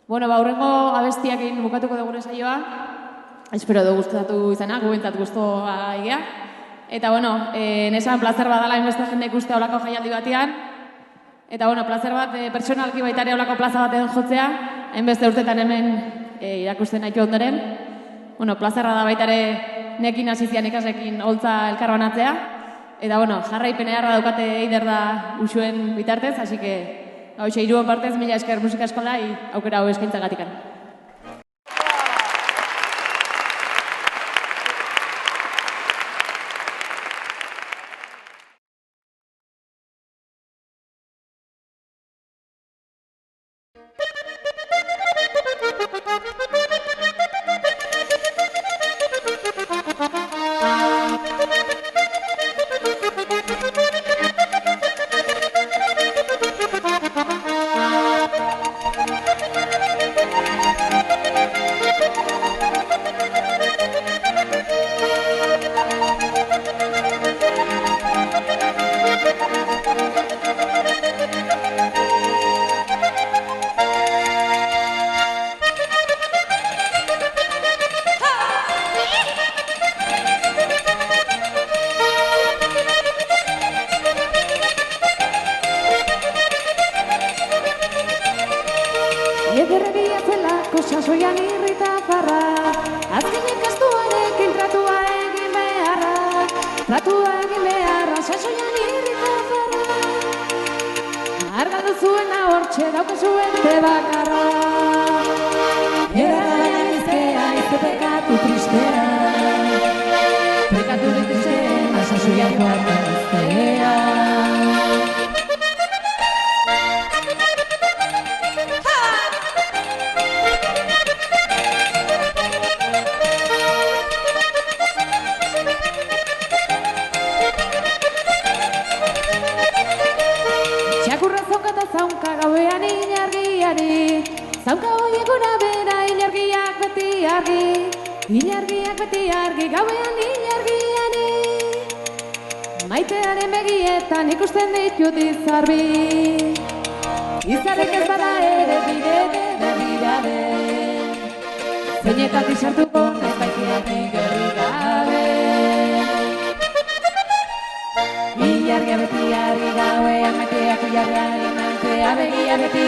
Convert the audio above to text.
Bueno, aurrengo abestiakin bukatuko dugu saioa. Espero du gustatu izana, gubentat gustoa igea. Eta bueno, nesan plazer badala inbeste jende ikustea olako jaialdi batean. Eta bueno, plazer bat pertsonalki baita ere olako plaza batean jotzea, hainbeste urtetan hemen irakusten naitu ondoren. Bueno, plazerra da baita ere nekin hasi zian ikasleekin holtza elkarbanatzea. Eta bueno, jarraipen eharra daukate eider da usuen bitartez, así que hauxe, hiruon partez, mila esker musika eskola aukera hau eskaintzagatikan. Maitearen begietan ikusten ditut izarbi, izarrik ez bada ere bide, zeinetak izartuko ez baitiatik gerri gabe. Ilargia beti argi gauean, maiteak ilargiari mantea, begia beti